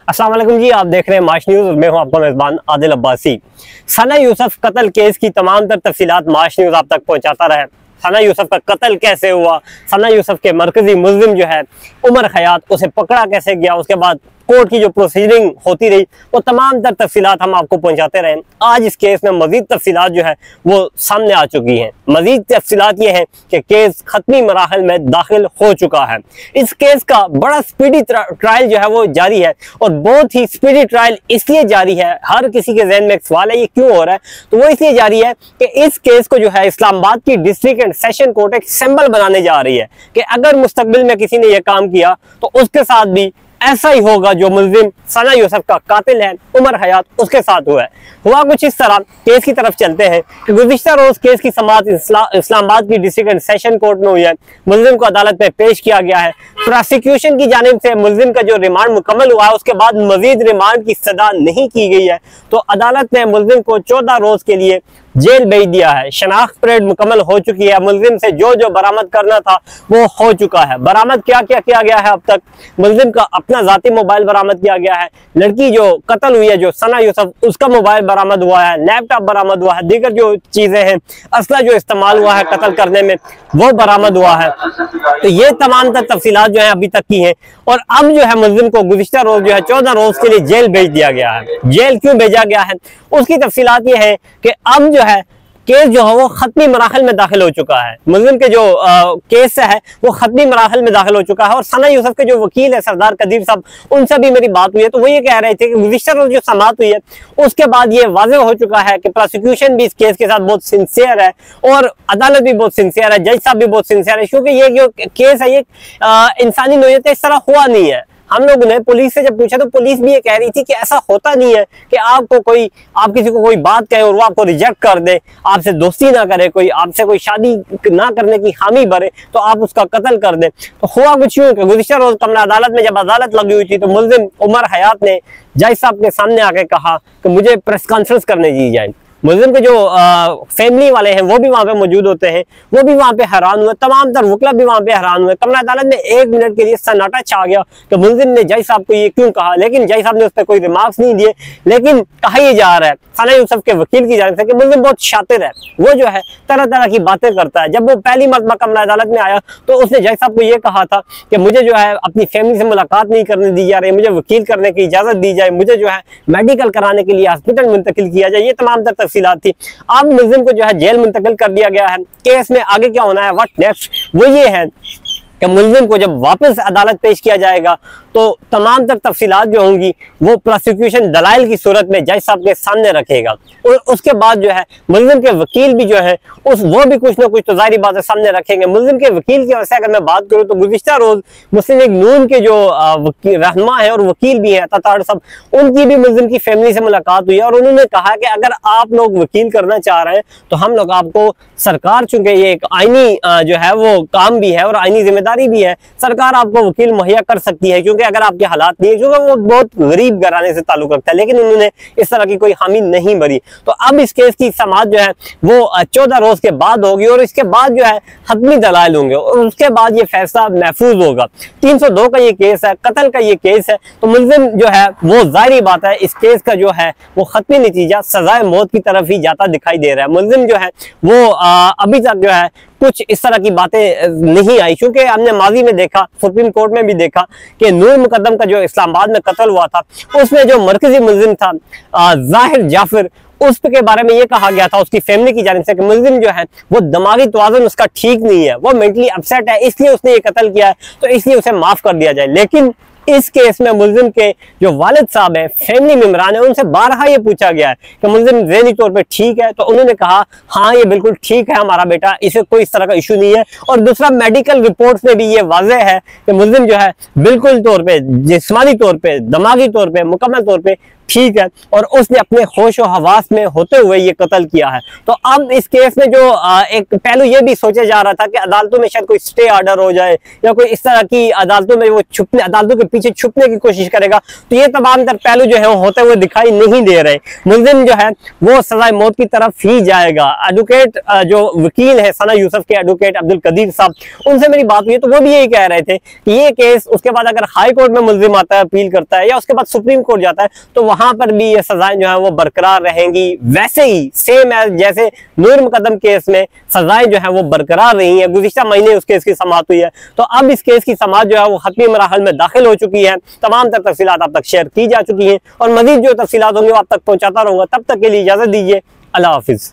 अस्सलाम वालेकुम जी, आप देख रहे हैं माश न्यूज। मैं हूं आपका मेजबान आदिल अब्बासी। सना यूसुफ कत्ल केस की तमाम तर तफसीलात माश न्यूज आप तक पहुंचाता रहे। सना यूसुफ का कत्ल कैसे हुआ, सना यूसुफ के मरकजी मुल्जिम जो है उमर खयात, उसे पकड़ा कैसे गया, उसके बाद कोर्ट की जो प्रोसीडिंग होती रही, वो तमाम तर तफसीलात हम आपको पहुंचाते रहे। आज इस केस में मजीद तफसीलात जो है वो सामने आ चुकी हैं। मजीद तफसीलात ये हैं कि केस खत्मी मराहल में दाखिल हो चुका है। इस केस का बड़ा स्पीडी ट्रायल जो है वो जारी है, और बहुत ही स्पीडी ट्रायल इसलिए जारी है, हर किसी के जहन में एक सवाल है ये क्यों हो रहा है, तो वो इसलिए जारी है कि इस केस को जो है इस्लामाबाद की डिस्ट्रिक्ट एंड सेशन कोर्ट एक सिंबल बनाने जा रही है कि अगर मुस्तकबिल में किसी ने यह काम किया तो उसके साथ भी ऐसा ही होगा जो मुल्जिम सना यूसुफ का कातिल है उमर हयात, उसके साथ हुआ कुछ इस तरह। केस की तरफ चलते हैं कि गुज़िश्ता रोज केस की समाअत इस्लामाबाद की डिस्ट्रिक्ट एंड सेशन कोर्ट में हुई है। मुल्जिम को अदालत में पेश किया गया है। प्रोसिक्यूशन की जानिब से मुल्जिम का जो रिमांड मुकम्मल हुआ है, उसके बाद मजीद रिमांड की सदा नहीं की गई है, तो अदालत ने मुल्जिम को 14 रोज के लिए जेल भेज दिया है। शनाख्त परेड मुकम्मल हो चुकी है। मुल्जिम से जो जो बरामद करना था वो हो चुका है। बरामद क्या क्या किया गया है अब तक? मुल्जिम का अपना जाती मोबाइल बरामद किया गया है। लड़की जो कत्ल हुई है जो सना यूसुफ, उसका मोबाइल बरामद हुआ है। लैपटॉप बरामद हुआ है। दीगर जो चीजें हैं, असला जो इस्तेमाल हुआ है कत्ल करने में, वो बरामद हुआ है। तो ये तमाम तफसीलात जो है अभी तक की है। और अब जो है मुल्जिम को गुज़िश्ता रोज जो है 14 रोज के लिए जेल भेज दिया गया है। जेल क्यों भेजा गया है उसकी तफसीलात ये है कि अब जो है केस जो है वो खत्मी मराहल में दाखिल हो चुका है। मुल्जिम के जो केस है वो खत्मी मराहल में दाखिल हो चुका है। और सना यूसुफ के जो वकील है सरदार कदीर साहब, उनसे भी मेरी बात हुई है, तो वो ये कह रहे थे कि गुज़िश्ता रोज जो समाअत हुई है उसके बाद ये वाज़ेह हो चुका है कि प्रोसिक्यूशन भी इस केस के साथ बहुत सिंसियर है और अदालत भी बहुत सिंसियर है, जज साहब भी बहुत सिंसियर है, क्योंकि ये जो केस है ये इंसानी नौयत इस तरह हुआ नहीं है। हम लोगों ने पुलिस से जब पूछा तो पुलिस भी ये कह रही थी कि ऐसा होता नहीं है कि आप किसी को कोई बात कहे और वो आपको रिजेक्ट कर दे, आपसे दोस्ती ना करे, कोई आपसे कोई शादी ना करने की हामी भरे तो आप उसका कत्ल कर दे। तो हुआ कुछ यूं कि गुज़िश्ता रोज कमला अदालत में जब अदालत लगी हुई थी तो मुल्जिम उमर हयात ने जज साहब के सामने आके कहा कि मुझे प्रेस कॉन्फ्रेंस करने दी जाए। मुल्जिम के जो फैमिली वाले हैं वो भी वहां पे मौजूद होते हैं, वो भी वहां पे हैरान हुए, तमाम तर वकला भी वहां पे हैरान हुए। कमला अदालत में 1 मिनट के लिए सन्नाटा छा गया कि मुल्जिम ने जज साहब को ये क्यों कहा, लेकिन जज साहब ने उस पर कोई रिमार्क्स नहीं दिए। लेकिन कहा यह जा रहा है सना यूसुफ के वकील की जानिब से कि मुल्जिम बहुत शातिर है, वो जो है तरह तरह की बातें करता है। जब वो पहली मरतबा कमला अदालत में आया तो उसने जज साहब को ये कहा था कि मुझे जो है अपनी फैमिली से मुलाकात नहीं करने दी जा रही, मुझे वकील करने की इजाजत दी जाए, मुझे जो है मेडिकल कराने के लिए हॉस्पिटल मुंतकिल किया जाए। ये तमाम तर तफसीलात थी। अब मुल्जिम को जो है जेल मुंतकिल कर दिया गया है। केस में आगे क्या होना है, व्हाट नेक्स्ट, वो ये है कि मुल्जिम को जब वापस अदालत पेश किया जाएगा तो तमाम तक तफसीलात जो होंगी वो प्रोसिक्यूशन दलाइल की सूरत में जज साहब के सामने रखेगा। और उसके बाद जो है मुल्जिम के वकील भी जो है वो भी कुछ ना कुछ तो जाहिर बात है सामने रखेंगे। मुल्जिम के वकील की वजह से अगर मैं बात करूँ तो गुज़िश्ता रोज मुस्लिम लीग नून के जो रहनुमा है और वकील भी है तताड़ साहब, उनकी भी मुल्जिम की फैमिली से मुलाकात हुई है और उन्होंने कहा कि अगर आप लोग वकील करना चाह रहे हैं तो हम लोग आपको, सरकार चूंकि ये एक आईनी जो है वो काम भी है और आईनी जिम्मेदारी भी है, सरकार आपको वकील मुहैया कर सकती है, क्योंकि अगर आपके हालात नहीं है, क्योंकि वो बहुत गरीब घराने से ताल्लुक रखता है। लेकिन उन्होंने इस तरह की कोई हामी नहीं भरी। तो अब इस केस की समाअत जो है वो 14 रोज के बाद होगी और इसके बाद जो है हतमी दलाइल होंगे और उसके बाद ये फैसला महफूज होगा। 302 का ये केस है, कत्ल का ये केस है, तो मुल्जिम जो है वो जाहिर बात है इस केस का जो है वो खत्मी नतीजा सजाए मौत की तरफ ही जाता दिखाई दे रहा है। मुल्जिम जो है वो अभी तक जो है कुछ इस तरह की बातें नहीं आई, क्योंकि हमने माजी में देखा, सुप्रीम कोर्ट में भी देखा कि नूर मुकद्दम का जो इस्लामाबाद में कत्ल हुआ था उसमें जो मरकजी मुल्जिम था जाहिर जाफिर, उसके बारे में ये कहा गया था उसकी फैमिली की जानिब से कि मुल्जिम जो है वो दिमागी तवाज़ुन उसका ठीक नहीं है, वो मेंटली अपसेट है, इसलिए उसने ये कत्ल किया है, तो इसलिए उसे माफ कर दिया जाए। लेकिन इस केस में मुल्जिम के जो वालिद साहब हैं, फैमिली मेंबरान है, उनसे बारहा ये पूछा गया है कि मुल्जिम ज़हनी तौर पे ठीक है, तो उन्होंने कहा हाँ ये बिल्कुल ठीक है हमारा बेटा, इसे कोई इस तरह का इशू नहीं है। और दूसरा मेडिकल रिपोर्ट्स में भी ये वाज़ेह है कि मुल्जिम जो है बिल्कुल तौर पे, जिस्मानी तौर पे, दिमागी तौर पे, मुकम्मल तौर पे ठीक है, और उसने अपने होश और हवास में होते हुए ये कत्ल किया है। तो अब इस केस में जो एक पहलू ये भी सोचा जा रहा था कि अदालतों में शायद कोई स्टे ऑर्डर हो जाए या कोई इस तरह की अदालतों में वो छुपने, अदालतों के पीछे छुपने की कोशिश करेगा, तो ये तमाम तर पहलू जो है वो होते हुए दिखाई नहीं दे रहे। मुलजिम जो है वो सजाए मौत की तरफ ही जाएगा। एडवोकेट जो वकील है सना यूसुफ के, एडवोकेट अब्दुल कदीर साहब, उनसे मेरी बात हुई तो वो भी यही कह रहे थे कि ये केस उसके बाद अगर हाई कोर्ट में मुलजिम आता है, अपील करता है, या उसके बाद सुप्रीम कोर्ट जाता है, तो वहां पर भी ये सजाएं जो है वो बरकरार रहेंगी, वैसे ही सेम एज जैसे नूर मुकदम केस में सजाएं जो है वो बरकरार रही है। गुज़िश्ता महीने उस केस की समाअत हुई है, तो अब इस केस की समाअत जो है वो खत्मी मराहल में दाखिल हो चुकी है। तमाम तर तफसीलात आप तक शेयर की जा चुकी हैं और मजीद जो तफसीलात होंगी वो आप तक पहुंचाता रहूंगा। तब तक के लिए इजाजत दीजिए, अल्लाह हाफिज।